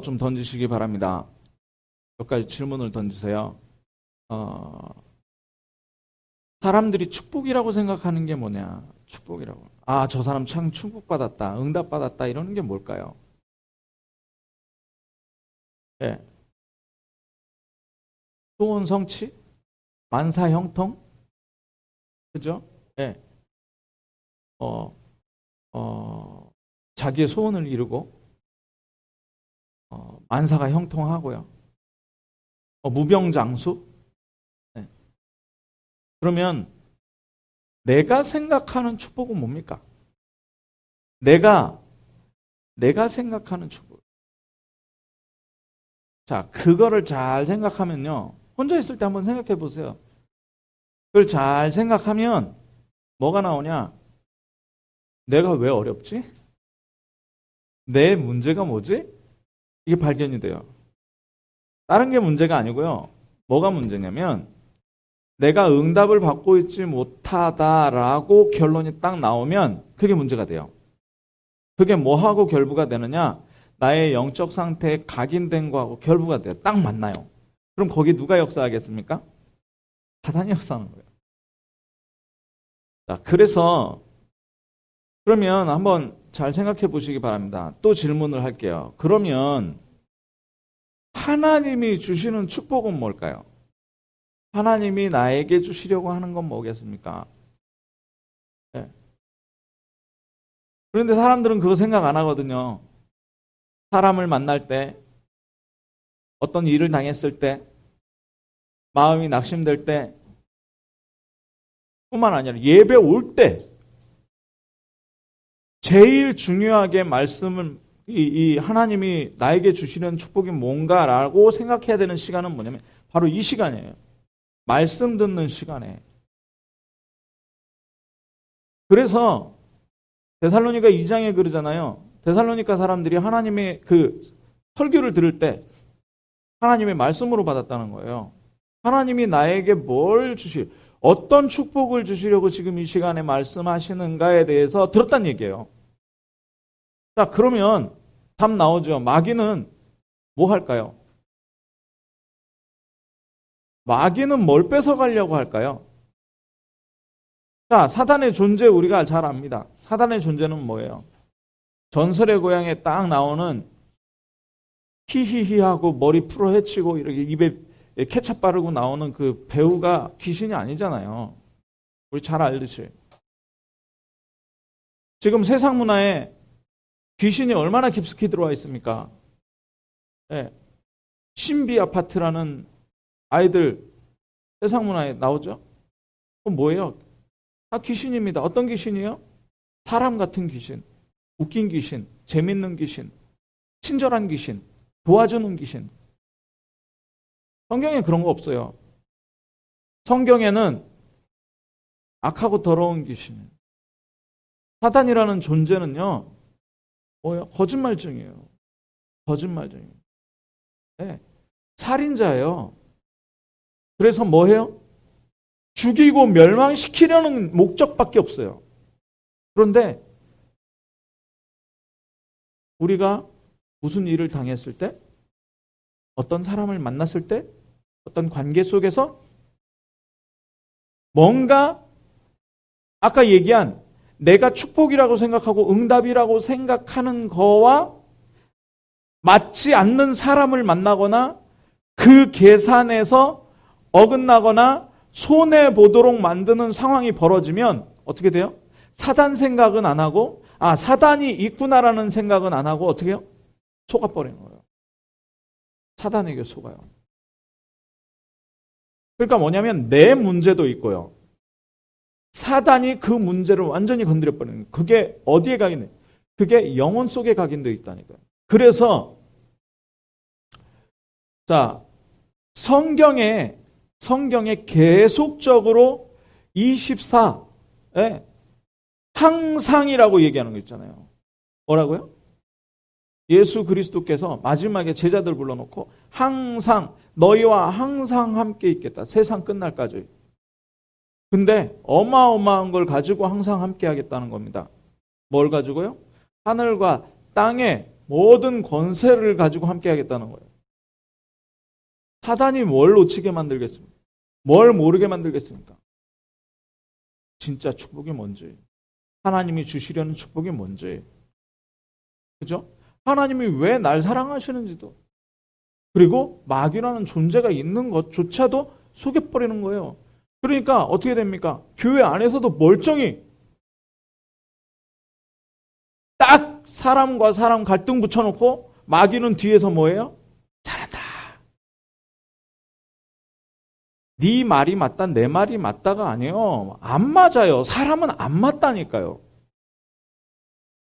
좀 던지시기 바랍니다. 몇 가지 질문을 던지세요. 사람들이 축복이라고 생각하는 게 뭐냐? 축복이라고. 아, 저 사람 참 축복받았다, 응답받았다 이러는 게 뭘까요? 예. 소원 성취? 만사 형통? 그죠? 예. 어, 자기의 소원을 이루고, 만사가 형통하고요. 무병장수? 네. 그러면 내가 생각하는 축복은 뭡니까? 내가 생각하는 축복. 자, 그거를 잘 생각하면요. 혼자 있을 때 한번 생각해 보세요. 그걸 잘 생각하면 뭐가 나오냐? 내가 왜 어렵지? 내 문제가 뭐지? 이게 발견이 돼요. 다른 게 문제가 아니고요. 뭐가 문제냐면 내가 응답을 받고 있지 못하다라고 결론이 딱 나오면 그게 문제가 돼요. 그게 뭐하고 결부가 되느냐? 나의 영적 상태에 각인된 거하고 결부가 돼요. 딱 맞나요? 그럼 거기 누가 역사하겠습니까? 사단이 역사하는 거예요. 자, 그래서 그러면 한번 잘 생각해 보시기 바랍니다. 또 질문을 할게요. 그러면 하나님이 주시는 축복은 뭘까요? 하나님이 나에게 주시려고 하는 건 뭐겠습니까? 네. 그런데 사람들은 그거 생각 안 하거든요. 사람을 만날 때, 어떤 일을 당했을 때, 마음이 낙심될 때, 뿐만 아니라 예배 올 때, 제일 중요하게 말씀을, 이 하나님이 나에게 주시는 축복이 뭔가라고 생각해야 되는 시간은 뭐냐면, 바로 이 시간이에요. 말씀 듣는 시간에. 그래서 데살로니가 2장에 그러잖아요. 데살로니가 사람들이 하나님의 그 설교를 들을 때 하나님의 말씀으로 받았다는 거예요. 하나님이 나에게 뭘 어떤 축복을 주시려고 지금 이 시간에 말씀하시는가에 대해서 들었다는 얘기예요. 자, 그러면 답 나오죠. 마귀는 뭐 할까요? 마귀는 뭘 뺏어가려고 할까요? 자, 사단의 존재 우리가 잘 압니다. 사단의 존재는 뭐예요? 전설의 고향에 딱 나오는 히히히 하고 머리 풀어 헤치고 이렇게 입에 케찹 바르고 나오는 그 배우가 귀신이 아니잖아요. 우리 잘 알듯이. 지금 세상 문화에 귀신이 얼마나 깊숙이 들어와 있습니까? 네. 신비 아파트라는 아이들 세상 문화에 나오죠? 그럼 뭐예요? 다 귀신입니다. 어떤 귀신이요? 사람 같은 귀신, 웃긴 귀신, 재밌는 귀신, 친절한 귀신, 도와주는 귀신. 성경에 그런 거 없어요. 성경에는 악하고 더러운 귀신. 사단이라는 존재는요, 뭐예요? 거짓말쟁이에요. 거짓말쟁이. 네. 살인자예요. 그래서 뭐 해요? 죽이고 멸망시키려는 목적밖에 없어요. 그런데 우리가 무슨 일을 당했을 때, 어떤 사람을 만났을 때, 어떤 관계 속에서 뭔가 아까 얘기한 내가 축복이라고 생각하고 응답이라고 생각하는 거와 맞지 않는 사람을 만나거나 그 계산에서 어긋나거나 손해보도록 만드는 상황이 벌어지면 어떻게 돼요? 사단 생각은 안 하고 사단이 있구나라는 생각은 안 하고 어떻게 해요? 속아버리는 거예요. 사단에게 속아요. 그러니까 뭐냐면 내 문제도 있고요. 사단이 그 문제를 완전히 건드려버리는 거예요. 그게 어디에 각인돼? 그게 영혼 속에 각인되어 있다니까요. 그래서 자, 성경에 계속적으로 24에 항상이라고 얘기하는 거 있잖아요. 뭐라고요? 예수 그리스도께서 마지막에 제자들 불러놓고 항상 너희와 항상 함께 있겠다. 세상 끝날까지. 근데 어마어마한 걸 가지고 항상 함께 하겠다는 겁니다. 뭘 가지고요? 하늘과 땅에 모든 권세를 가지고 함께 하겠다는 거예요. 사단이 뭘 놓치게 만들겠습니까? 뭘 모르게 만들겠습니까? 진짜 축복이 뭔지, 하나님이 주시려는 축복이 뭔지, 그죠? 하나님이 왜 날 사랑하시는지도, 그리고 마귀라는 존재가 있는 것조차도 속여버리는 거예요. 그러니까 어떻게 됩니까? 교회 안에서도 멀쩡히 딱 사람과 사람 갈등 붙여놓고 마귀는 뒤에서 뭐예요? 잘한다. 네 말이 맞다, 내 말이 맞다가 아니에요. 안 맞아요. 사람은 안 맞다니까요.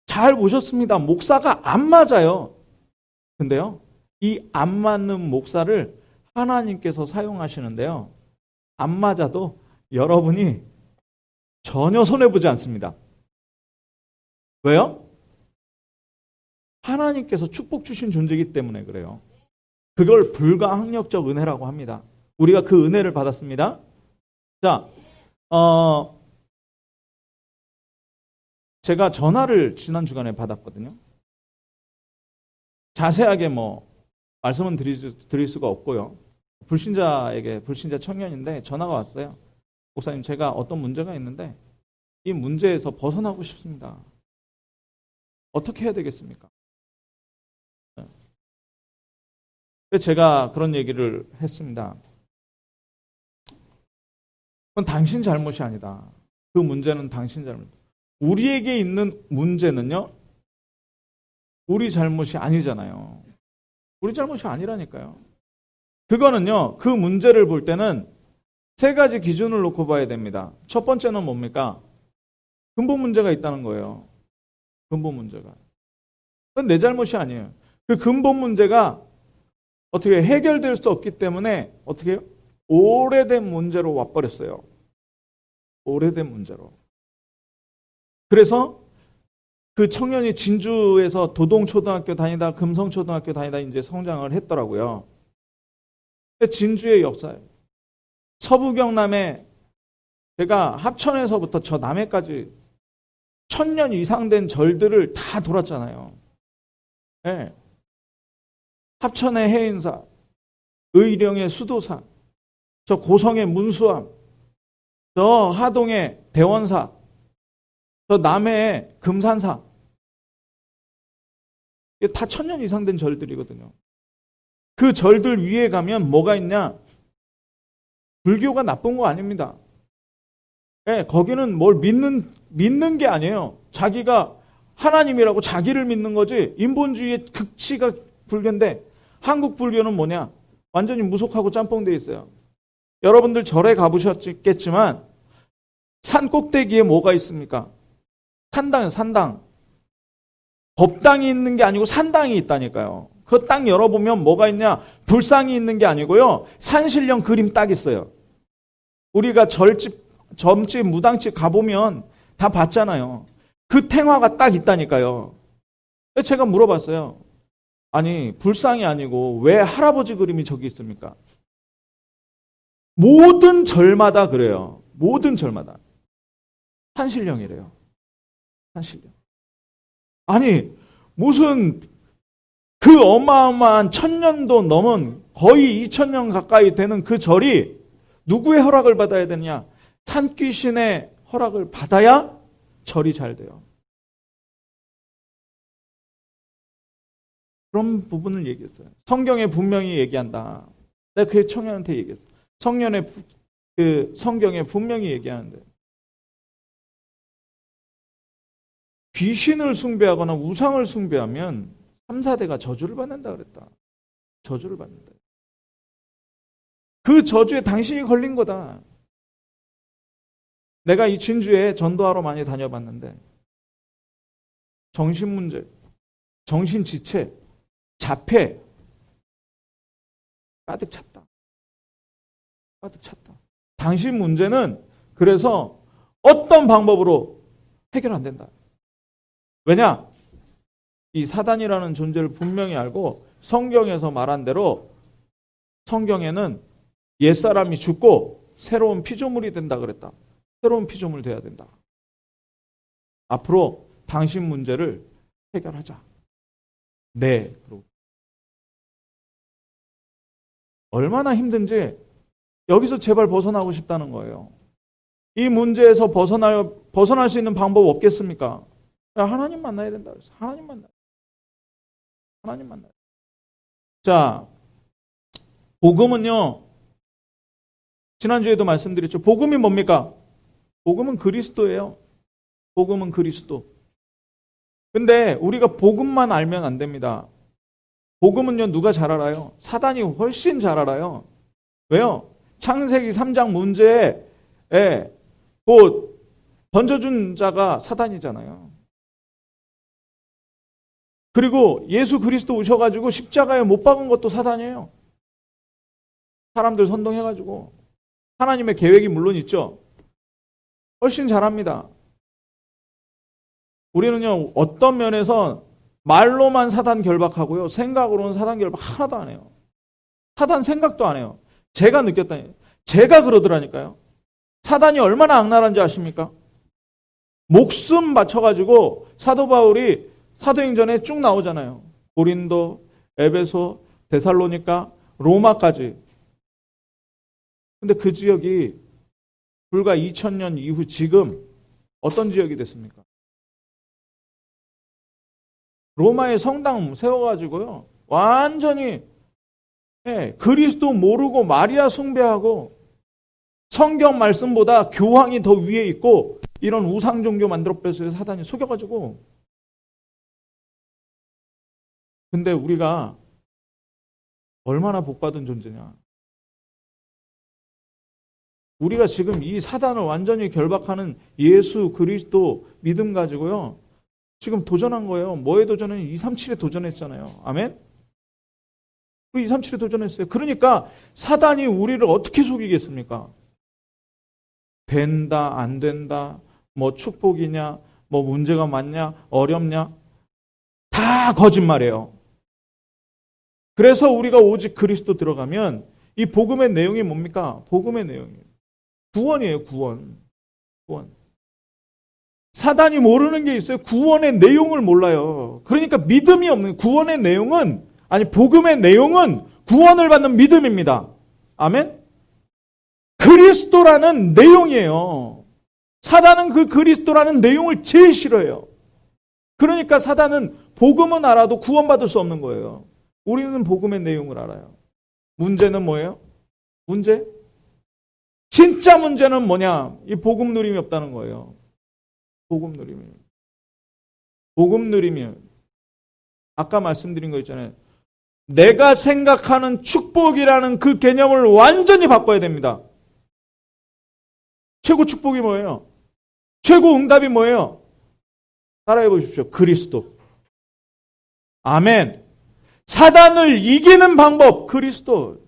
잘 보셨습니다. 목사가 안 맞아요. 근데요, 이 안 맞는 목사를 하나님께서 사용하시는데요. 안 맞아도 여러분이 전혀 손해보지 않습니다. 왜요? 하나님께서 축복 주신 존재이기 때문에 그래요. 그걸 불가항력적 은혜라고 합니다. 우리가 그 은혜를 받았습니다. 자, 제가 전화를 지난 주간에 받았거든요. 자세하게 말씀은 드릴 수가 없고요. 불신자 청년인데 전화가 왔어요. 목사님, 제가 어떤 문제가 있는데 이 문제에서 벗어나고 싶습니다. 어떻게 해야 되겠습니까? 제가 그런 얘기를 했습니다. 그건 당신 잘못이 아니다. 그 문제는 당신 잘못. 우리에게 있는 문제는요, 우리 잘못이 아니잖아요. 우리 잘못이 아니라니까요. 그거는요, 그 문제를 볼 때는 세 가지 기준을 놓고 봐야 됩니다. 첫 번째는 뭡니까? 근본 문제가 있다는 거예요. 근본 문제가. 그건 내 잘못이 아니에요. 그 근본 문제가 어떻게 해결될 수 없기 때문에 어떻게 해요? 오래된 문제로 와버렸어요. 오래된 문제로. 그래서 그 청년이 진주에서 도동초등학교 다니다 금성초등학교 다니다 이제 성장을 했더라고요. 진주의 역사예요. 서부경남에 제가 합천에서부터 저 남해까지 1000년 이상 된 절들을 다 돌았잖아요. 네. 합천의 해인사, 의령의 수도사, 저 고성의 문수암, 저 하동의 대원사, 저 남해의 금산사. 이게 다 1000년 이상 된 절들이거든요. 그 절들 위에 가면 뭐가 있냐? 불교가 나쁜 거 아닙니다. 네, 거기는 뭘 믿는 게 아니에요. 자기가 하나님이라고 자기를 믿는 거지. 인본주의의 극치가 불교인데 한국 불교는 뭐냐? 완전히 무속하고 짬뽕돼 있어요. 여러분들 절에 가보셨겠지만 산 꼭대기에 뭐가 있습니까? 산당이요, 산당. 법당이 있는 게 아니고 산당이 있다니까요. 그 땅 열어보면 뭐가 있냐? 불상이 있는 게 아니고요. 산신령 그림 딱 있어요. 우리가 절집, 점집, 무당집 가보면 다 봤잖아요. 그 탱화가 딱 있다니까요. 제가 물어봤어요. 아니, 불상이 아니고 왜 할아버지 그림이 저기 있습니까? 모든 절마다 그래요. 모든 절마다. 산신령이래요. 산신령. 아니, 무슨 그 어마어마한 1000년도 넘은 거의 2000년 가까이 되는 그 절이 누구의 허락을 받아야 되느냐? 산귀신의 허락을 받아야 절이 잘 돼요. 그런 부분을 얘기했어요. 성경에 분명히 얘기한다. 내가 그 청년한테 얘기했어요. 성경에 분명히 얘기하는데 귀신을 숭배하거나 우상을 숭배하면 3, 4대가 저주를 받는다 그랬다. 저주를 받는다. 그 저주에 당신이 걸린 거다. 내가 이 진주에 전도하러 많이 다녀봤는데 정신문제, 정신지체, 자폐 가득 찼다. 가득 찼다. 당신 문제는 그래서 어떤 방법으로 해결 안 된다. 왜냐? 이 사단이라는 존재를 분명히 알고 성경에서 말한 대로 성경에는 옛사람이 죽고 새로운 피조물이 된다 그랬다. 새로운 피조물 돼야 된다. 앞으로 당신 문제를 해결하자. 네. 얼마나 힘든지 여기서 제발 벗어나고 싶다는 거예요. 이 문제에서 벗어날 수 있는 방법 없겠습니까? 하나님 만나야 된다 그랬어. 하나님 만나야. 자, 복음은요. 지난주에도 말씀드렸죠. 복음이 뭡니까? 복음은 그리스도예요. 복음은 그리스도. 근데 우리가 복음만 알면 안 됩니다. 복음은요, 누가 잘 알아요? 사단이 훨씬 잘 알아요. 왜요? 창세기 3장 문제에 곧 던져준 자가 사단이잖아요. 그리고 예수 그리스도 오셔가지고 십자가에 못 박은 것도 사단이에요. 사람들 선동해가지고. 하나님의 계획이 물론 있죠. 훨씬 잘합니다. 우리는요, 어떤 면에서 말로만 사단 결박하고요, 생각으로는 사단 결박 하나도 안 해요. 사단 생각도 안 해요. 제가 느꼈다니까요. 제가 그러더라니까요. 사단이 얼마나 악랄한지 아십니까? 목숨 바쳐가지고 사도 바울이 사도행전에 쭉 나오잖아요. 고린도, 에베소, 데살로니가, 로마까지. 근데 그 지역이 불과 2000년 이후 지금 어떤 지역이 됐습니까? 로마의 성당 세워가지고요. 완전히 그리스도 모르고 마리아 숭배하고 성경 말씀보다 교황이 더 위에 있고 이런 우상 종교 만들어 뺐어요. 사단이 속여가지고. 근데 우리가 얼마나 복받은 존재냐. 우리가 지금 이 사단을 완전히 결박하는 예수 그리스도 믿음 가지고요. 지금 도전한 거예요. 뭐에 도전은 237에 도전했잖아요. 아멘? 237에 도전했어요. 그러니까 사단이 우리를 어떻게 속이겠습니까? 된다, 안 된다, 뭐 축복이냐, 뭐 문제가 많냐, 어렵냐, 다 거짓말이에요. 그래서 우리가 오직 그리스도 들어가면 이 복음의 내용이 뭡니까? 복음의 내용이에요. 구원이에요, 구원. 사단이 모르는 게 있어요. 구원의 내용을 몰라요. 그러니까 믿음이 없는 구원의 내용은 복음의 내용은 구원을 받는 믿음입니다. 아멘? 그리스도라는 내용이에요. 사단은 그 그리스도라는 내용을 제일 싫어해요. 그러니까 사단은 복음은 알아도 구원받을 수 없는 거예요. 우리는 복음의 내용을 알아요. 문제는 뭐예요? 진짜 문제는 뭐냐? 이 복음 누림이 없다는 거예요. 복음 누림이 아까 말씀드린 거 있잖아요. 내가 생각하는 축복이라는 그 개념을 완전히 바꿔야 됩니다. 최고 축복이 뭐예요? 최고 응답이 뭐예요? 따라해 보십시오. 그리스도. 아멘. 사단을 이기는 방법 그리스도.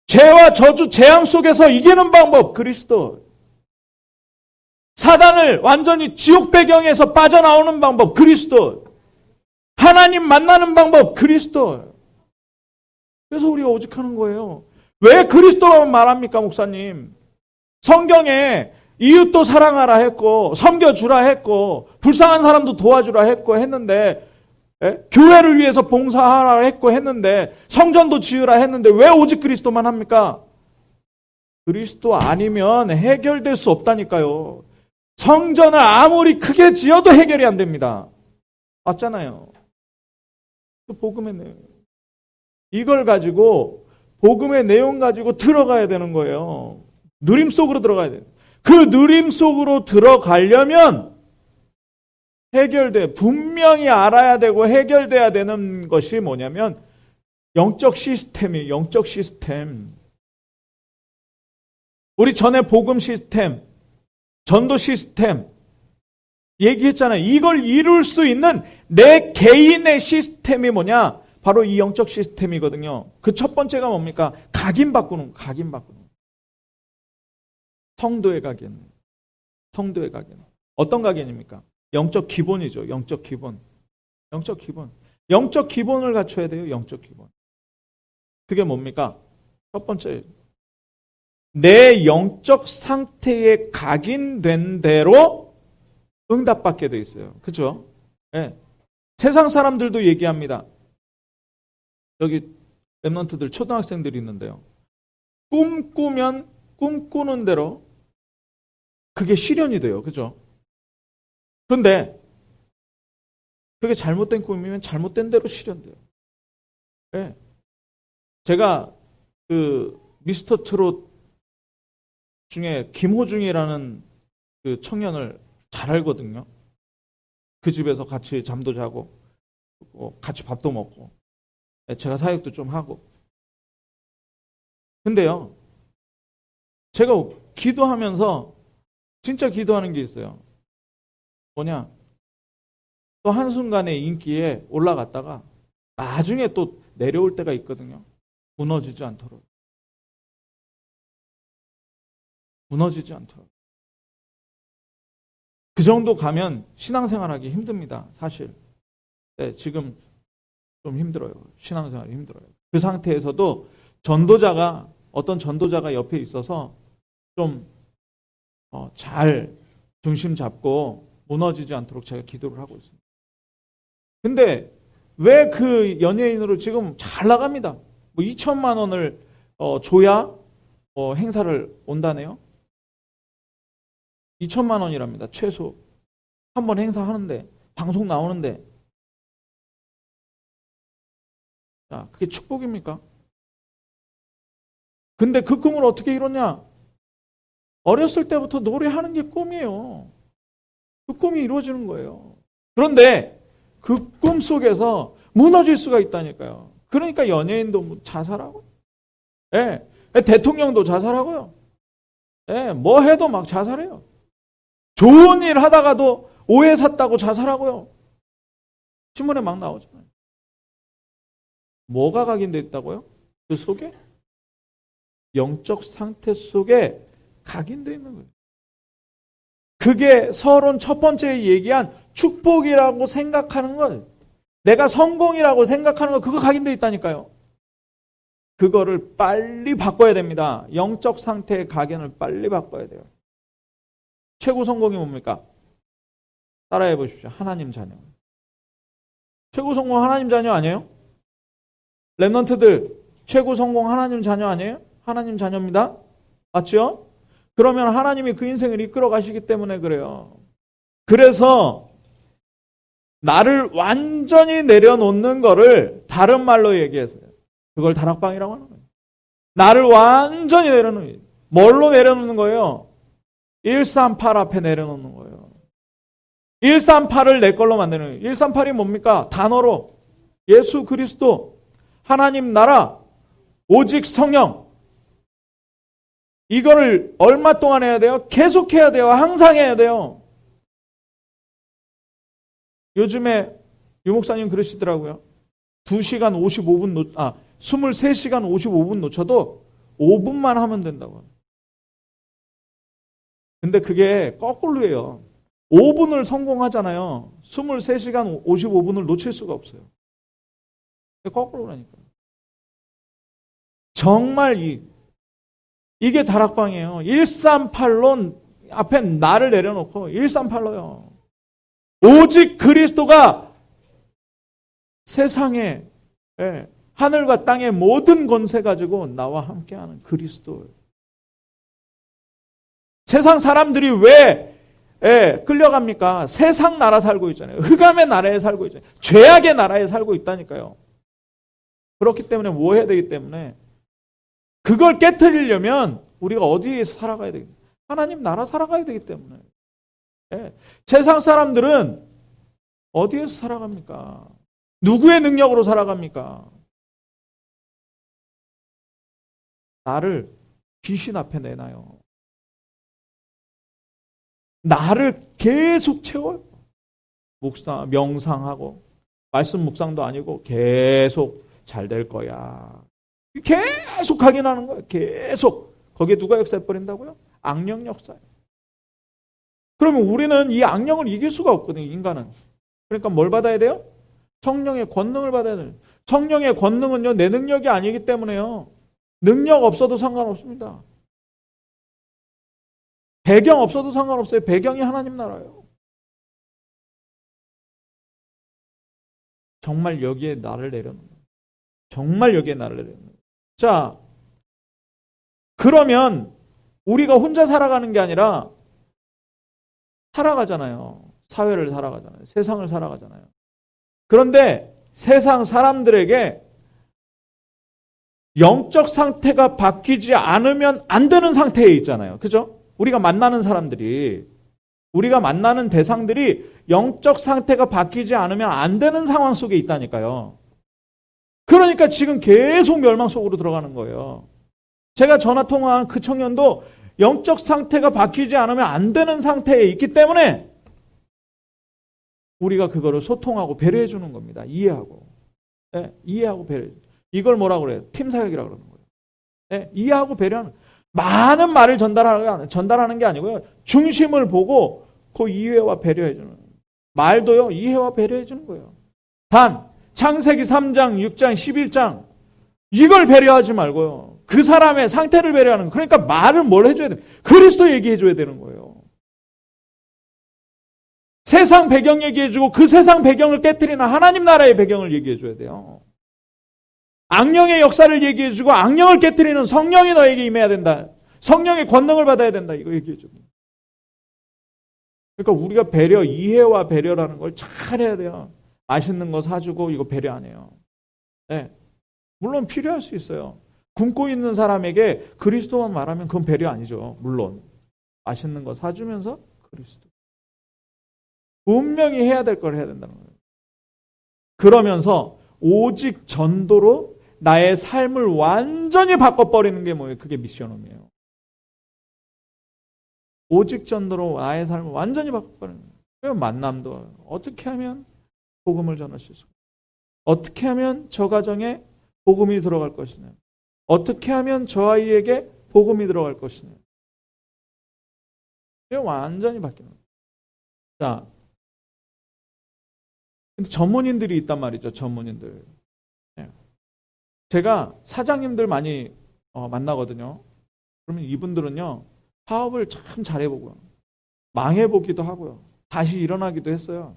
죄와 저주 재앙 속에서 이기는 방법 그리스도. 사단을 완전히 지옥 배경에서 빠져나오는 방법 그리스도. 하나님 만나는 방법 그리스도. 그래서 우리가 오직하는 거예요. 왜 그리스도라고 말합니까, 목사님? 성경에 이웃도 사랑하라 했고 섬겨주라 했고 불쌍한 사람도 도와주라 했고 했는데 교회를 위해서 봉사하라 했고 했는데 성전도 지으라 했는데 왜 오직 그리스도만 합니까? 그리스도 아니면 해결될 수 없다니까요. 성전을 아무리 크게 지어도 해결이 안 됩니다. 맞잖아요. 복음의 내용. 이걸 가지고 복음의 내용 가지고 들어가야 되는 거예요. 누림 속으로 들어가야 돼요. 그 누림 속으로 들어가려면 분명히 알아야 되고 해결돼야 되는 것이 뭐냐면 영적 시스템이에요. 영적 시스템. 우리 전에 복음 시스템, 전도 시스템 얘기했잖아요. 이걸 이룰 수 있는 내 개인의 시스템이 뭐냐? 바로 이 영적 시스템이거든요. 그 첫 번째가 뭡니까? 각인 바꾸는 거. 성도의 각인. 어떤 각인입니까? 영적 기본이죠. 영적 기본. 영적 기본을 갖춰야 돼요. 영적 기본. 그게 뭡니까? 첫 번째. 내 영적 상태에 각인된 대로 응답받게 돼 있어요. 그렇죠? 네. 세상 사람들도 얘기합니다. 여기 랩런트들 초등학생들이 있는데요. 꿈꾸면 꿈꾸는 대로 그게 실현이 돼요. 그죠? 그런데 그게 잘못된 꿈이면 잘못된 대로 실현돼요. 네. 제가 그 미스터 트롯 중에 김호중이라는 그 청년을 잘 알거든요. 그 집에서 같이 잠도 자고 같이 밥도 먹고 제가 사역도 좀 하고. 근데요, 제가 기도하면서 진짜 기도하는 게 있어요. 뭐냐? 또 한순간에 인기에 올라갔다가 나중에 또 내려올 때가 있거든요. 무너지지 않도록. 무너지지 않도록. 그 정도 가면 신앙생활하기 힘듭니다. 사실. 네, 지금 좀 힘들어요. 신앙생활이 힘들어요. 그 상태에서도 어떤 전도자가 옆에 있어서 좀 잘 중심 잡고 무너지지 않도록 제가 기도를 하고 있습니다. 근데 왜 그 연예인으로 지금 잘 나갑니다. 뭐 2천만 원을 줘야 행사를 온다네요. 2천만 원이랍니다. 최소. 한 번 행사하는데, 방송 나오는데. 자, 그게 축복입니까? 근데 그 꿈을 어떻게 이뤘냐? 어렸을 때부터 노래하는 게 꿈이에요. 그 꿈이 이루어지는 거예요. 그런데 그 꿈 속에서 무너질 수가 있다니까요. 그러니까 연예인도 자살하고, 예, 대통령도 자살하고요. 예, 뭐 해도 막 자살해요. 좋은 일 하다가도 오해 샀다고 자살하고요. 신문에 막 나오잖아요. 뭐가 각인돼 있다고요? 그 속에? 영적 상태 속에 각인돼 있는 거예요. 그게 서론 첫 번째 얘기한 축복이라고 생각하는 걸, 내가 성공이라고 생각하는 거, 그거 각인돼 있다니까요. 그거를 빨리 바꿔야 됩니다. 영적 상태의 각인을 빨리 바꿔야 돼요. 최고 성공이 뭡니까? 따라해 보십시오. 하나님 자녀. 최고 성공 하나님 자녀 아니에요? 랩런트들 최고 성공 하나님 자녀 아니에요? 하나님 자녀입니다. 맞죠? 그러면 하나님이 그 인생을 이끌어 가시기 때문에 그래요. 그래서 나를 완전히 내려놓는 거를 다른 말로 얘기해서요. 그걸 다락방이라고 하는 거예요. 나를 완전히 내려놓는, 뭘로 내려놓는 거예요? 138 앞에 내려놓는 거예요. 138을 내 걸로 만드는 거예요. 138이 뭡니까? 단어로 예수 그리스도, 하나님 나라, 오직 성령. 이거를 얼마 동안 해야 돼요? 계속 해야 돼요. 항상 해야 돼요. 요즘에 유 목사님 그러시더라고요. 2시간 55분 23시간 55분 놓쳐도 5분만 하면 된다고. 근데 그게 거꾸로예요. 5분을 성공하잖아요. 23시간 55분을 놓칠 수가 없어요. 거꾸로라니까. 정말 이게 다락방이에요. 138로 앞에 나를 내려놓고 138로요. 오직 그리스도가 세상에, 하늘과 땅의 모든 권세 가지고 나와 함께하는 그리스도. 세상 사람들이 왜 끌려갑니까? 세상 나라 살고 있잖아요. 흑암의 나라에 살고 있잖아요. 죄악의 나라에 살고 있다니까요. 그렇기 때문에 뭐 해야 되기 때문에 그걸 깨트리려면 우리가 어디에서 살아가야 되겠어요? 하나님 나라 살아가야 되기 때문에. 세상 사람들은 어디에서 살아갑니까? 누구의 능력으로 살아갑니까? 나를 귀신 앞에 내놔요. 나를 계속 채워요. 명상하고 말씀 묵상도 아니고 계속 잘 될 거야. 계속 각인하는 거예요. 계속. 거기에 누가 역사해버린다고요? 악령 역사예요. 그러면 우리는 이 악령을 이길 수가 없거든요. 인간은. 그러니까 뭘 받아야 돼요? 성령의 권능을 받아야 돼요. 성령의 권능은요. 내 능력이 아니기 때문에요. 능력 없어도 상관없습니다. 배경 없어도 상관없어요. 배경이 하나님 나라예요. 정말 여기에 나를 내려놓는 거예요. 정말 여기에 나를 내려놓는 거예요. 자, 그러면 우리가 혼자 살아가는 게 아니라 살아가잖아요. 사회를 살아가잖아요. 세상을 살아가잖아요. 그런데 세상 사람들에게 영적 상태가 바뀌지 않으면 안 되는 상태에 있잖아요. 그죠? 우리가 만나는 사람들이, 우리가 만나는 대상들이 영적 상태가 바뀌지 않으면 안 되는 상황 속에 있다니까요. 그러니까 지금 계속 멸망 속으로 들어가는 거예요. 제가 전화 통화한 그 청년도 영적 상태가 바뀌지 않으면 안 되는 상태에 있기 때문에 우리가 그거를 소통하고 배려해 주는 겁니다. 이해하고. 네, 이해하고 배려해. 이걸 뭐라고 그래요? 팀 사역이라고 그러는 거예요. 네, 이해하고 배려하는. 많은 말을 전달하는 게 아니고요. 중심을 보고 그 이해와 배려해 주는. 말도요. 이해와 배려해 주는 거예요. 단 창세기 3장, 6장, 11장 이걸 배려하지 말고요. 그 사람의 상태를 배려하는. 그러니까 말을 뭘 해줘야 돼? 그리스도 얘기해 줘야 되는 거예요. 세상 배경 얘기해주고 그 세상 배경을 깨트리는 하나님 나라의 배경을 얘기해줘야 돼요. 악령의 역사를 얘기해주고 악령을 깨트리는 성령이 너에게 임해야 된다. 성령의 권능을 받아야 된다. 이거 얘기해줘. 그러니까 우리가 배려, 이해와 배려라는 걸 잘 해야 돼요. 맛있는 거 사주고 이거 배려 안 해요. 네. 물론 필요할 수 있어요. 굶고 있는 사람에게 그리스도만 말하면 그건 배려 아니죠. 물론 맛있는 거 사주면서 그리스도. 분명히 해야 될 걸 해야 된다는 거예요. 그러면서 오직 전도로 나의 삶을 완전히 바꿔버리는 게 뭐예요? 그게 미션홈이에요. 오직 전도로 나의 삶을 완전히 바꿔버리는 거예요. 만남도 어떻게 하면 복음을 전하실 수 있어요? 어떻게 하면 저 가정에 복음이 들어갈 것이냐? 어떻게 하면 저 아이에게 복음이 들어갈 것이냐? 이게 완전히 바뀌는 거예요. 자, 근데 전문인들이 있단 말이죠. 전문인들. 제가 사장님들 많이 만나거든요. 그러면 이분들은요. 사업을 참 잘해보고요. 망해보기도 하고요. 다시 일어나기도 했어요.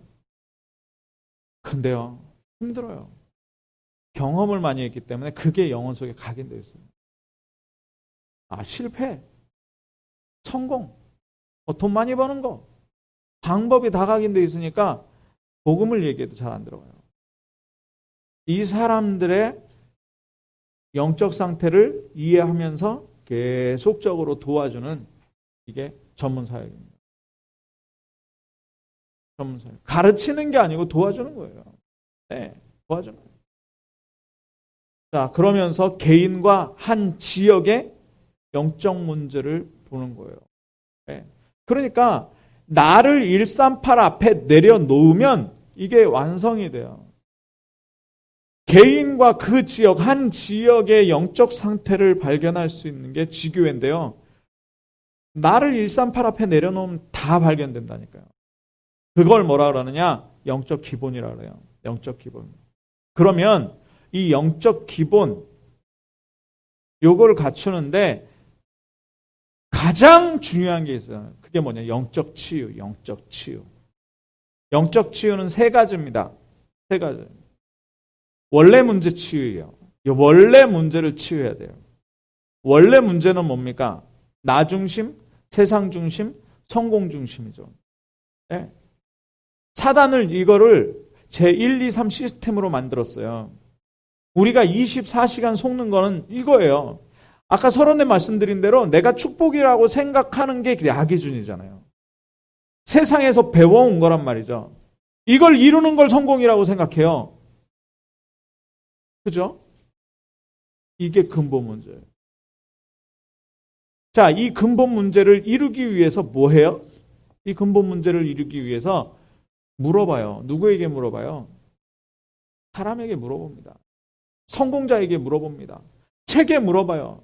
근데요. 힘들어요. 경험을 많이 했기 때문에 그게 영혼 속에 각인되어 있어요. 실패, 성공, 돈 많이 버는 거, 방법이 다 각인되어 있으니까 복음을 얘기해도 잘 안 들어가요. 이 사람들의 영적 상태를 이해하면서 계속적으로 도와주는 이게 전문 사역입니다. 전문 사역. 가르치는 게 아니고 도와주는 거예요. 네, 도와주는 거예요. 자, 그러면서 개인과 한 지역의 영적 문제를 보는 거예요. 네. 그러니까 나를 138 앞에 내려놓으면 이게 완성이 돼요. 개인과 그 지역, 한 지역의 영적 상태를 발견할 수 있는 게 지교회인데요. 나를 138 앞에 내려놓으면 다 발견된다니까요. 그걸 뭐라 그러느냐? 영적 기본이라 그래요. 영적 기본. 그러면 이 영적 기본, 요거를 갖추는데 가장 중요한 게 있어요. 그게 뭐냐? 영적 치유, 영적 치유. 영적 치유는 세 가지입니다. 세 가지. 원래 문제 치유예요. 이 원래 문제를 치유해야 돼요. 원래 문제는 뭡니까? 나 중심, 세상 중심, 성공 중심이죠. 네. 사단을 이거를 제1, 2, 3 시스템으로 만들었어요. 우리가 24시간 속는 거는 이거예요. 아까 서론에 말씀드린 대로 내가 축복이라고 생각하는 게 야 기준이잖아요. 세상에서 배워온 거란 말이죠. 이걸 이루는 걸 성공이라고 생각해요. 그죠? 이게 근본 문제예요. 자, 이 근본 문제를 이루기 위해서 뭐 해요? 이 근본 문제를 이루기 위해서 물어봐요. 누구에게 물어봐요? 사람에게 물어봅니다. 성공자에게 물어봅니다. 책에 물어봐요.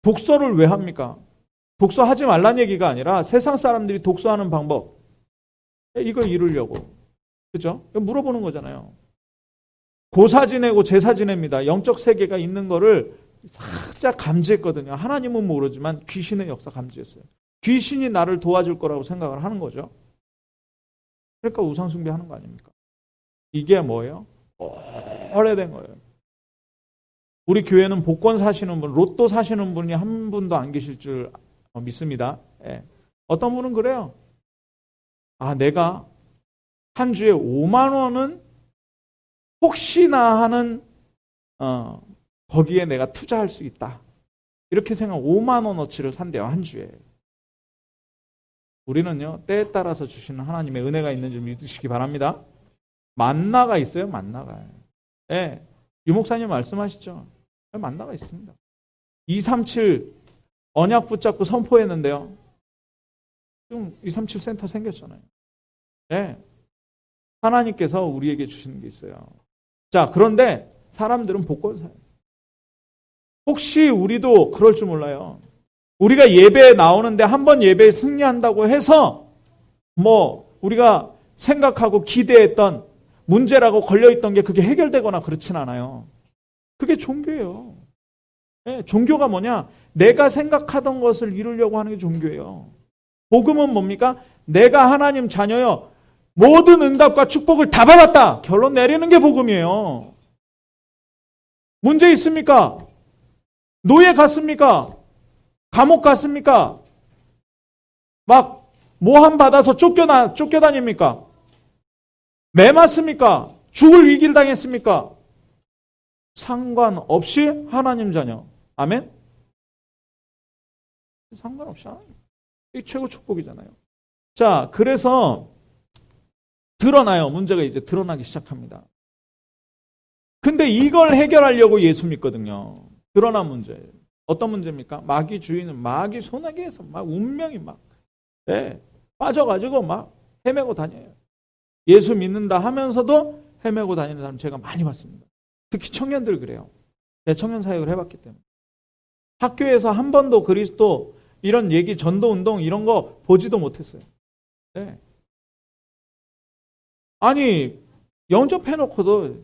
독서를 왜 합니까? 독서하지 말란 얘기가 아니라 세상 사람들이 독서하는 방법. 이거 이루려고. 그죠? 물어보는 거잖아요. 고사 지내고 제사 지냅니다. 영적 세계가 있는 거를 살짝 감지했거든요. 하나님은 모르지만 귀신의 역사 감지했어요. 귀신이 나를 도와줄 거라고 생각을 하는 거죠. 그러니까 우상숭배하는 거 아닙니까? 이게 뭐예요? 오래된 거예요. 우리 교회는 복권 사시는 분, 로또 사시는 분이 한 분도 안 계실 줄 믿습니다. 예. 어떤 분은 그래요. 아, 내가 한 주에 5만 원은 혹시나 하는 거기에 내가 투자할 수 있다. 이렇게 생각 5만 원어치를 산대요. 한 주에. 우리는요. 때에 따라서 주시는 하나님의 은혜가 있는 줄 믿으시기 바랍니다. 만나가 있어요. 만나가. 예. 유 목사님 말씀하시죠. 만나가 있습니다. 237 언약 붙잡고 선포했는데요. 지금 237 센터 생겼잖아요. 네. 하나님께서 우리에게 주시는 게 있어요. 자, 그런데 사람들은 복권 사요. 혹시 우리도 그럴 줄 몰라요. 우리가 예배에 나오는데 한 번 예배에 승리한다고 해서 우리가 생각하고 기대했던 문제라고 걸려있던 게 그게 해결되거나 그렇진 않아요. 그게 종교예요. 네, 종교가 뭐냐? 내가 생각하던 것을 이루려고 하는 게 종교예요. 복음은 뭡니까? 내가 하나님 자녀요. 모든 응답과 축복을 다 받았다. 결론 내리는 게 복음이에요. 문제 있습니까? 노예 갔습니까? 감옥 갔습니까? 막 모함 받아서 쫓겨다닙니까? 매 맞습니까? 죽을 위기를 당했습니까? 상관없이 하나님 자녀. 아멘? 상관없이 하나님. 이게 최고 축복이잖아요. 자, 그래서 드러나요. 문제가 이제 드러나기 시작합니다. 근데 이걸 해결하려고 예수 믿거든요. 드러난 문제. 어떤 문제입니까? 마귀 주인은 마귀 손아귀에서 막 운명이 빠져가지고 막 헤매고 다녀요. 예수 믿는다 하면서도 헤매고 다니는 사람 제가 많이 봤습니다. 특히 청년들 그래요. 제 청년 사역을 해봤기 때문에. 학교에서 한 번도 그리스도 이런 얘기 전도운동 이런 거 보지도 못했어요. 네. 아니 영접해놓고도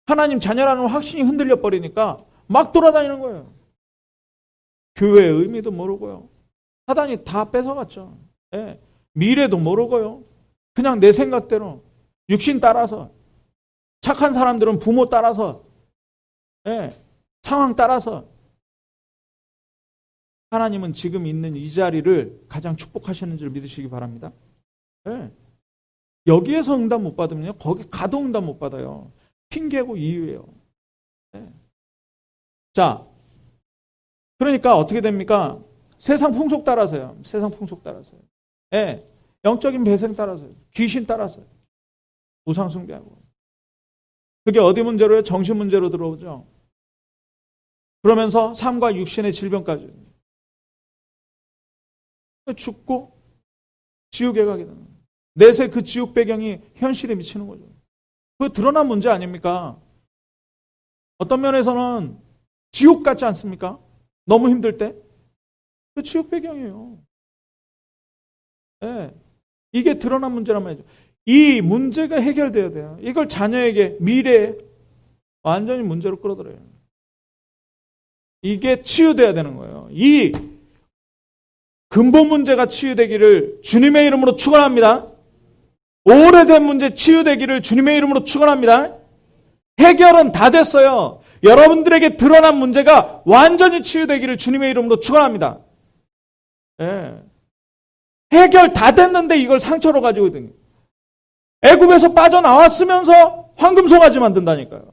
하나님 자녀라는 확신이 흔들려 버리니까 막 돌아다니는 거예요. 교회의 의미도 모르고요. 사단이 다 뺏어갔죠. 네. 미래도 모르고요. 그냥 내 생각대로 육신 따라서 착한 사람들은 부모 따라서 상황 따라서 하나님은 지금 있는 이 자리를 가장 축복하시는 줄 믿으시기 바랍니다. 여기에서 응답 못 받으면요. 거기 가도 응답 못 받아요. 핑계고 이유예요. 자, 그러니까 어떻게 됩니까? 세상 풍속 따라서요. 세상 풍속 따라서요. 영적인 배생 따라서요. 귀신 따라서요. 우상 숭배하고. 그게 어디 문제로요? 정신 문제로 들어오죠. 그러면서 삶과 육신의 질병까지 죽고 지옥에 가게 되는 거예요. 내세 그 지옥 배경이 현실에 미치는 거죠. 그거 드러난 문제 아닙니까? 어떤 면에서는 지옥 같지 않습니까? 너무 힘들 때? 그 지옥 배경이에요. 이게 드러난 문제란 말이죠. 이 문제가 해결돼야 돼요. 이걸 자녀에게 미래에 완전히 문제로 끌어들여요. 이게 치유돼야 되는 거예요. 이 근본 문제가 치유되기를 주님의 이름으로 축원합니다. 오래된 문제 치유되기를 주님의 이름으로 축원합니다. 해결은 다 됐어요. 여러분들에게 드러난 문제가 완전히 치유되기를 주님의 이름으로 축원합니다. 해결 다 됐는데 이걸 상처로 가지고 있는 거예요. 애굽에서 빠져나왔으면서 황금 송아지 만든다니까요.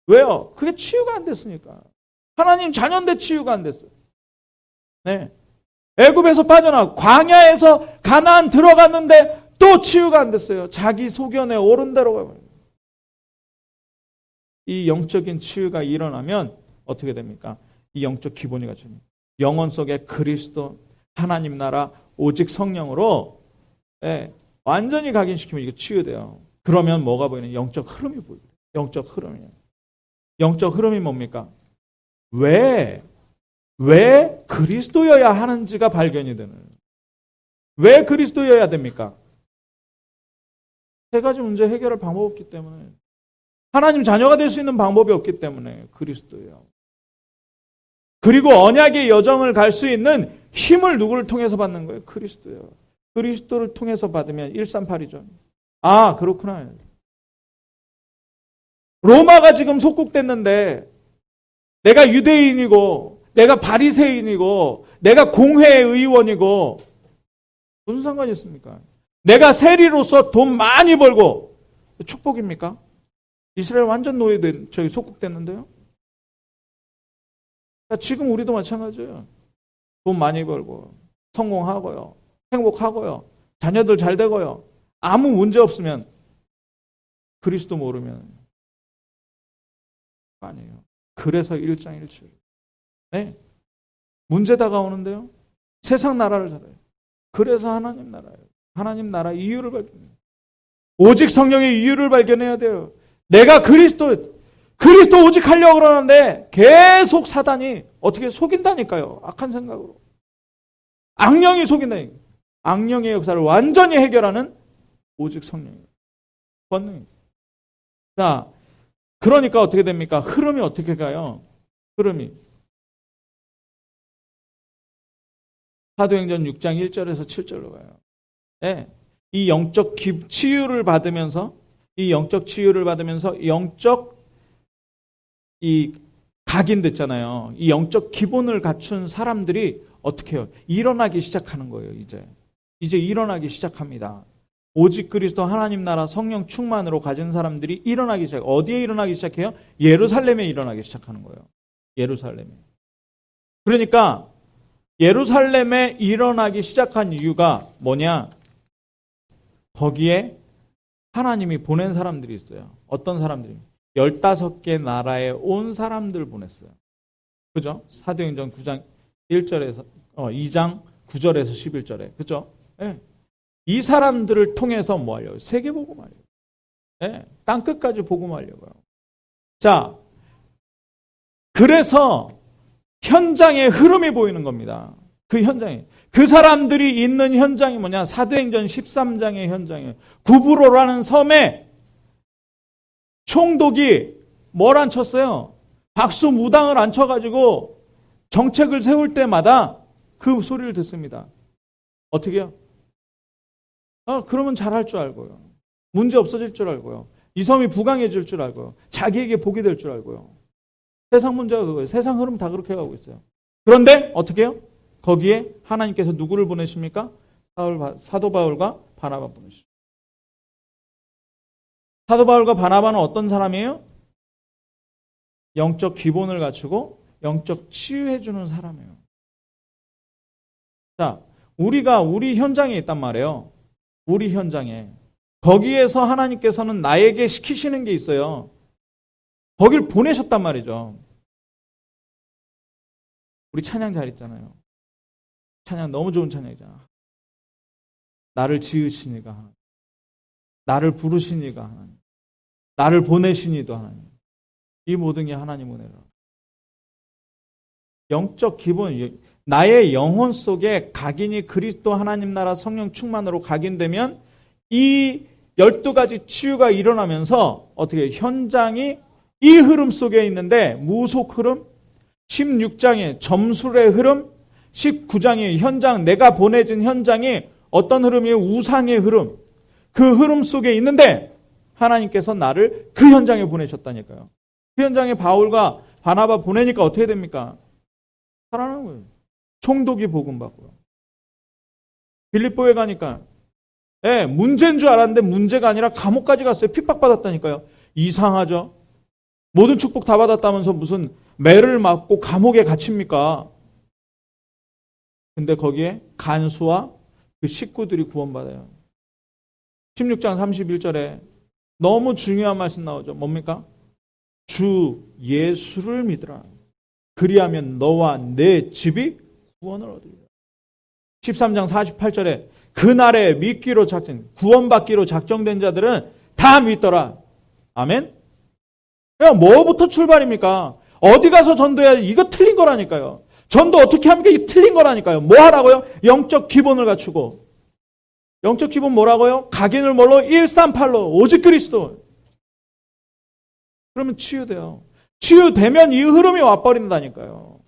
왜요? 그게 치유가 안 됐으니까. 하나님 자녀인데 치유가 안 됐어요. 애굽에서 빠져나와 광야에서 가나안 들어갔는데 또 치유가 안 됐어요. 자기 소견에 옳은 대로 가요. 이 영적인 치유가 일어나면 어떻게 됩니까? 이 영적 기본이 갖춰집니다. 영혼 속에 그리스도, 하나님 나라, 오직 성령으로 완전히 각인시키면 이거 치유돼요. 그러면 뭐가 보이는? 영적 흐름이 보여요. 영적 흐름이에요. 영적 흐름이 뭡니까? 왜 그리스도여야 하는지가 발견이 되는. 왜 그리스도여야 됩니까? 세 가지 문제 해결할 방법이 없기 때문에. 하나님 자녀가 될 수 있는 방법이 없기 때문에 그리스도예요. 그리고 언약의 여정을 갈 수 있는 힘을 누구를 통해서 받는 거예요? 그리스도예요. 그리스도를 통해서 받으면 138이죠. 아, 그렇구나. 로마가 지금 속국됐는데 내가 유대인이고 내가 바리새인이고 내가 공회 의원이고 무슨 상관이 있습니까? 내가 세리로서 돈 많이 벌고 축복입니까? 이스라엘 완전 노예된 저기 속국됐는데요. 그러니까 지금 우리도 마찬가지예요. 돈 많이 벌고 성공하고요. 행복하고요. 자녀들 잘 되고요. 아무 문제 없으면 그리스도 모르면 아니에요. 그래서 일장일출. 네. 문제 다가오는데요. 세상 나라를 살아요. 그래서 하나님 나라예요. 하나님 나라 이유를 발견해요. 오직 성령의 이유를 발견해야 돼요. 내가 그리스도 오직 하려고 그러는데 계속 사단이 어떻게 속인다니까요. 악한 생각으로. 악령이 속인다니까요. 악령의 역사를 완전히 해결하는 오직 성령이에요. 권능이에요. 자, 그러니까 어떻게 됩니까? 흐름이 어떻게 가요? 흐름이. 사도행전 6장 1절에서 7절로 가요. 네. 이 영적 치유를 받으면서 영적 이 각인됐잖아요. 이 영적 기본을 갖춘 사람들이 어떻게 해요? 일어나기 시작하는 거예요. 이제 일어나기 시작합니다. 오직 그리스도 하나님 나라 성령 충만으로 가진 사람들이 일어나기 시작. 어디에 일어나기 시작해요? 예루살렘에 일어나기 시작하는 거예요. 예루살렘에. 그러니까 예루살렘에 일어나기 시작한 이유가 뭐냐? 거기에 하나님이 보낸 사람들이 있어요. 어떤 사람들이? 15개 나라에 온 사람들 보냈어요. 그죠? 사도행전 9장 1절에서 2장 9절에서 11절에. 그죠? 네. 이 사람들을 통해서 뭐 하려고요? 세계 복음하려고요. 네. 땅 끝까지 복음하려고요. 자, 그래서 현장에 흐름이 보이는 겁니다. 그 현장에. 그 사람들이 있는 현장이 뭐냐? 사도행전 13장의 현장이에요. 구브로라는 섬에 총독이 뭘 안 쳤어요? 박수 무당을 안 쳐가지고 정책을 세울 때마다 그 소리를 듣습니다. 어떻게 해요? 그러면 잘할 줄 알고요. 문제 없어질 줄 알고요. 이 섬이 부강해질 줄 알고요. 자기에게 복이 될 줄 알고요. 세상 문제가 그거예요. 세상 흐름 다 그렇게 가고 있어요. 그런데 어떻게 해요? 거기에 하나님께서 누구를 보내십니까? 사도 바울과 바나바 보내십니다. 사도 바울과 바나바는 어떤 사람이에요? 영적 기본을 갖추고 영적 치유해주는 사람이에요. 자, 우리가 우리 현장에 있단 말이에요. 우리 현장에. 거기에서 하나님께서는 나에게 시키시는 게 있어요. 거길 보내셨단 말이죠. 우리 찬양 잘했잖아요. 찬양 너무 좋은 찬양이잖아. 나를 지으시니가 하나님. 나를 부르시니가 하나님. 나를 보내시니도 하나님. 이 모든 게 하나님 은혜라. 영적 기본, 나의 영혼 속에 각인이 그리스도 하나님 나라 성령 충만으로 각인되면 이 12가지 치유가 일어나면서 어떻게 현장이 이 흐름 속에 있는데 무속 흐름, 16장의 점술의 흐름, 19장의 현장, 내가 보내진 현장이 어떤 흐름이에요? 우상의 흐름. 그 흐름 속에 있는데 하나님께서 나를 그 현장에 보내셨다니까요. 그 현장에 바울과 바나바 보내니까 어떻게 됩니까? 살아나는 거예요. 총독이 복음받고요. 빌립보에 가니까 문제인 줄 알았는데 문제가 아니라 감옥까지 갔어요. 핍박받았다니까요. 이상하죠? 모든 축복 다 받았다면서 무슨 매를 맞고 감옥에 갇힙니까? 근데 거기에 간수와 그 식구들이 구원받아요. 16장 31절에 너무 중요한 말씀 나오죠. 뭡니까? 주 예수를 믿으라. 그리하면 너와 내 집이 구원을 얻으리라. 13장 48절에 그날에 믿기로 구원받기로 작정된 자들은 다 믿더라. 아멘? 그냥 뭐부터 출발입니까? 어디 가서 전도해야 이거 틀린 거라니까요. 전도 어떻게 합니까? 이게 틀린 거라니까요. 뭐 하라고요? 영적 기본을 갖추고. 영적 기본 뭐라고요? 각인을 뭘로? 138로. 오직 그리스도. 그러면 치유돼요. 치유되면 이 흐름이 와버린다니까요.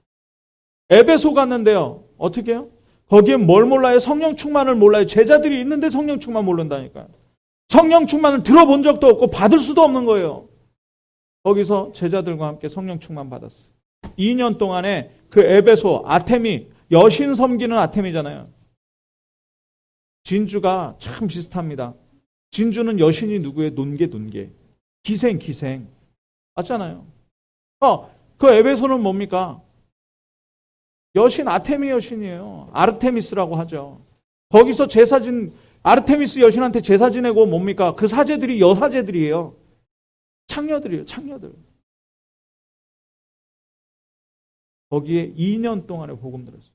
에베소 갔는데요. 어떻게 해요? 거기에 뭘 몰라요? 성령 충만을 몰라요. 제자들이 있는데 성령 충만 모른다니까요. 성령 충만을 들어본 적도 없고 받을 수도 없는 거예요. 거기서 제자들과 함께 성령 충만 받았어요. 2년 동안에 그 에베소 아테미, 여신 섬기는 아테미잖아요. 진주가 참 비슷합니다. 진주는 여신이 누구예요? 논개. 기생. 맞잖아요. 그 에베소는 뭡니까? 여신 아테미 여신이에요. 아르테미스라고 하죠. 거기서 아르테미스 여신한테 제사 지내고 뭡니까? 그 사제들이 여사제들이에요. 창녀들이에요. 창녀들. 거기에 2년 동안에 복음 들었어요.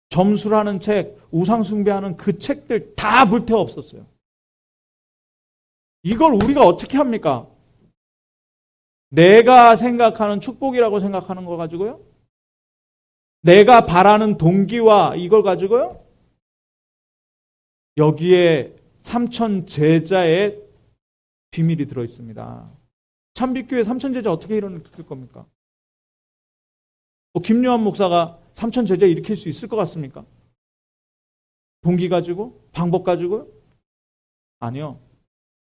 점수라는 책, 우상숭배하는 그 책들 다 불태워 없었어요. 이걸 우리가 어떻게 합니까? 내가 생각하는 축복이라고 생각하는 거 가지고요? 내가 바라는 동기와 이걸 가지고요? 여기에 삼천 제자의 비밀이 들어있습니다. 참빛교회 삼천 제자 어떻게 일으킬 겁니까? 김요한 목사가 삼천 제자 일으킬 수 있을 것 같습니까? 동기 가지고? 방법 가지고요? 아니요.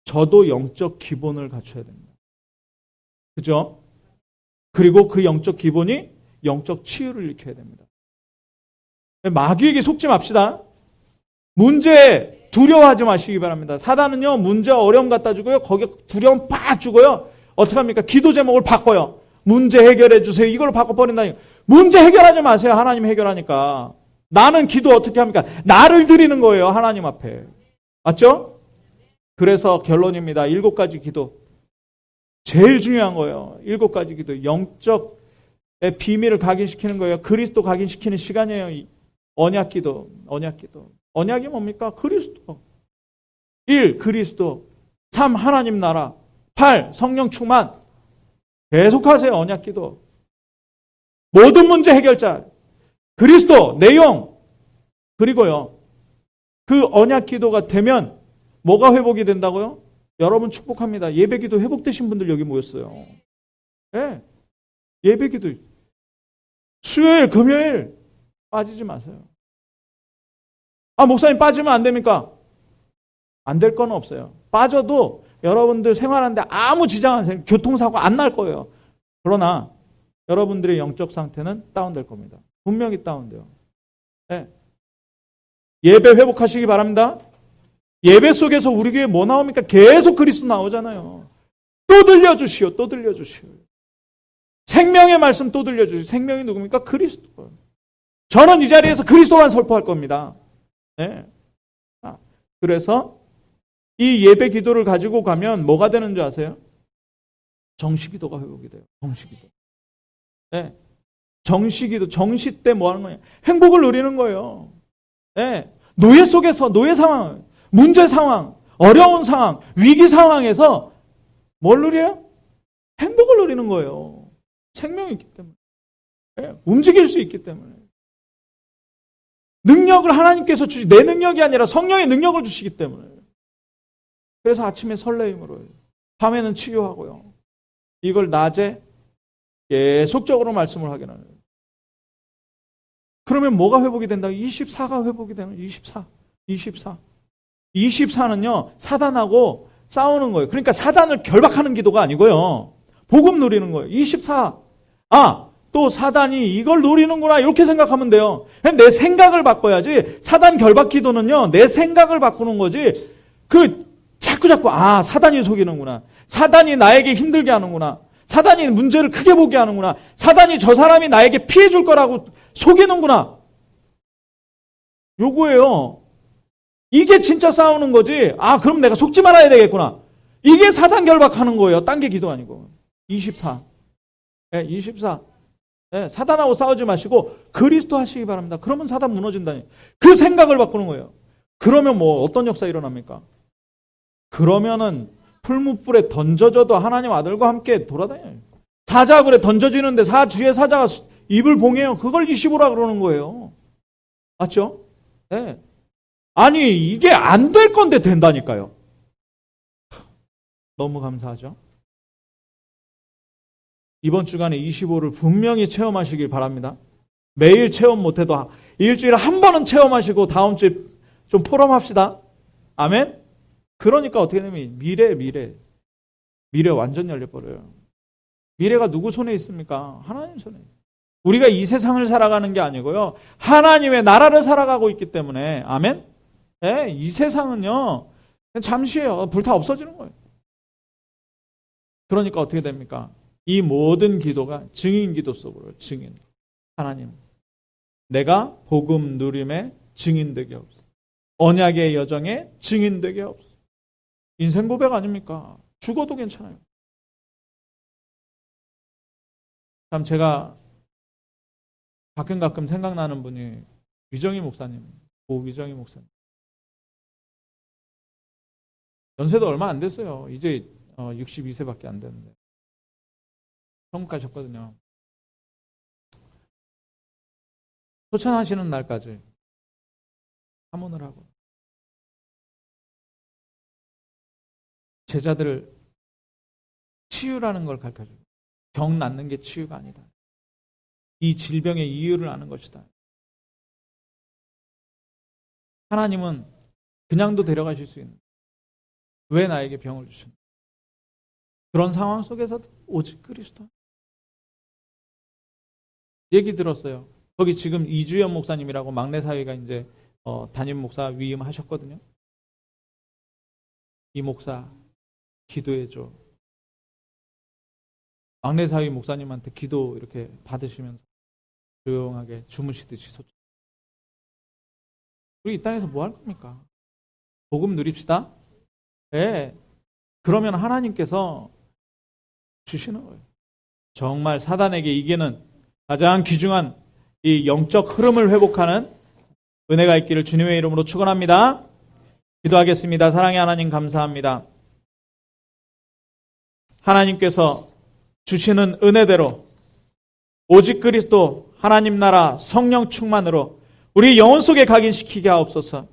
저도 영적 기본을 갖춰야 됩니다. 그죠? 그리고 그 영적 기본이 영적 치유를 일으켜야 됩니다. 마귀에게 속지 맙시다. 문제 두려워하지 마시기 바랍니다. 사단은요, 문제 어려움 갖다 주고요, 거기에 두려움 팍 주고요, 어떻게 합니까? 기도 제목을 바꿔요. 문제 해결해 주세요. 이걸 바꿔버린다니까. 문제 해결하지 마세요. 하나님 해결하니까. 나는 기도 어떻게 합니까? 나를 드리는 거예요. 하나님 앞에. 맞죠? 그래서 결론입니다. 7가지 기도. 제일 중요한 거예요. 7가지 기도. 영적의 비밀을 각인시키는 거예요. 그리스도 각인시키는 시간이에요. 언약 기도. 언약이 뭡니까? 그리스도. 1. 그리스도. 3. 하나님 나라. 8. 성령 충만. 계속하세요. 언약 기도. 모든 문제 해결자. 그리스도. 내용. 그리고요. 그 언약 기도가 되면 뭐가 회복이 된다고요? 여러분 축복합니다. 예배 기도 회복되신 분들 여기 모였어요. 네. 예배 기도. 수요일, 금요일 빠지지 마세요. 목사님 빠지면 안 됩니까? 안 될 건 없어요. 빠져도 여러분들 생활하는데 아무 지장 안 생겨요. 교통사고 안 날 거예요. 그러나 여러분들의 영적 상태는 다운될 겁니다. 분명히 다운돼요. 네. 예배 회복하시기 바랍니다. 예배 속에서 우리 교회에 뭐 나옵니까? 계속 그리스도 나오잖아요. 또 들려주시오. 생명의 말씀 또 들려주시오. 생명이 누굽니까? 그리스도. 저는 이 자리에서 그리스도만 설포할 겁니다. 네. 그래서 이 예배 기도를 가지고 가면 뭐가 되는 줄 아세요? 정시기도가 회복이 돼요. 정시기도. 네. 정시기도. 정시 때 뭐 하는 거냐? 행복을 누리는 거예요. 네. 노예 속에서, 노예 상황, 문제 상황, 어려운 상황, 위기 상황에서 뭘 누려요? 행복을 누리는 거예요. 생명이 있기 때문에. 네. 움직일 수 있기 때문에. 능력을 하나님께서 내 능력이 아니라 성령의 능력을 주시기 때문에. 그래서 아침에 설레임으로, 밤에는 치유하고요. 이걸 낮에 계속적으로 말씀을 하게 나요. 그러면 뭐가 회복이 된다? 24가 회복이 되는 24. 24는요, 사단하고 싸우는 거예요. 그러니까 사단을 결박하는 기도가 아니고요. 복음 누리는 거예요. 24. 또 사단이 이걸 노리는구나 이렇게 생각하면 돼요. 내 생각을 바꿔야지. 사단 결박 기도는요, 내 생각을 바꾸는 거지. 자꾸 사단이 속이는구나. 사단이 나에게 힘들게 하는구나. 사단이 문제를 크게 보게 하는구나. 사단이 저 사람이 나에게 피해 줄 거라고 속이는구나. 요거예요. 이게 진짜 싸우는 거지. 그럼 내가 속지 말아야 되겠구나. 이게 사단 결박하는 거예요. 딴 게 기도 아니고. 24. 네, 24. 네, 사단하고 싸우지 마시고 그리스도 하시기 바랍니다. 그러면 사단 무너진다니. 그 생각을 바꾸는 거예요. 그러면 뭐 어떤 역사 일어납니까? 그러면은 풀무불에 던져져도 하나님 아들과 함께 돌아다녀요. 사자굴에 던져지는데 주의 사자가 입을 봉해요. 그걸 25라 그러는 거예요. 맞죠? 네. 아니 이게 안 될 건데 된다니까요. 너무 감사하죠? 이번 주간에 25를 분명히 체험하시길 바랍니다. 매일 체험 못해도 일주일에 한 번은 체험하시고 다음 주에 좀 포럼합시다. 아멘? 그러니까 어떻게 되면 미래 완전 열려버려요. 미래가 누구 손에 있습니까? 하나님 손에. 우리가 이 세상을 살아가는 게 아니고요. 하나님의 나라를 살아가고 있기 때문에 아멘? 네, 이 세상은요. 잠시예요. 불타 없어지는 거예요. 그러니까 어떻게 됩니까? 이 모든 기도가 증인 기도 속으로 증인. 하나님, 내가 복음 누림의 증인되게 없어. 언약의 여정에 증인되게 없어. 인생 고백 아닙니까? 죽어도 괜찮아요. 참 제가 가끔 생각나는 분이 위정희 목사님, 고위정희 목사님. 연세도 얼마 안 됐어요. 이제 62세밖에 안 됐는데. 천국 가셨거든요. 소천하시는 날까지 사문을 하고 제자들을 치유라는 걸 가르쳐줘요. 병 낫는 게 치유가 아니다. 이 질병의 이유를 아는 것이다. 하나님은 그냥도 데려가실 수 있는. 왜 나에게 병을 주시는? 그런 상황 속에서 오직 그리스도. 얘기 들었어요. 거기 지금 이주연 목사님이라고 막내 사위가 이제 담임 목사 위임하셨거든요. 이 목사 기도해줘. 막내 사위 목사님한테 기도 이렇게 받으시면서 조용하게 주무시듯이 소청. 우리 이 땅에서 뭐 할 겁니까? 복음 누립시다. 네. 그러면 하나님께서 주시는 거예요. 정말 사단에게 이기는 가장 귀중한 이 영적 흐름을 회복하는 은혜가 있기를 주님의 이름으로 축원합니다. 기도하겠습니다. 사랑의 하나님 감사합니다. 하나님께서 주시는 은혜대로 오직 그리스도 하나님 나라 성령 충만으로 우리 영혼 속에 각인시키게 하옵소서.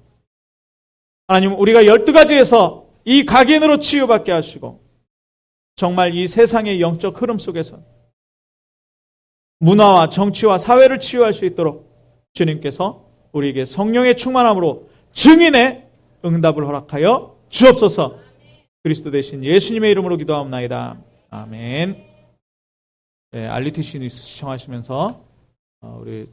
하나님, 우리가 12가지에서 이 각인으로 치유받게 하시고 정말 이 세상의 영적 흐름 속에서 문화와 정치와 사회를 치유할 수 있도록 주님께서 우리에게 성령의 충만함으로 증인의 응답을 허락하여 주옵소서. 그리스도 대신 예수님의 이름으로 기도하옵나이다. 아멘. 네, RUTC 뉴스 시청하시면서 우리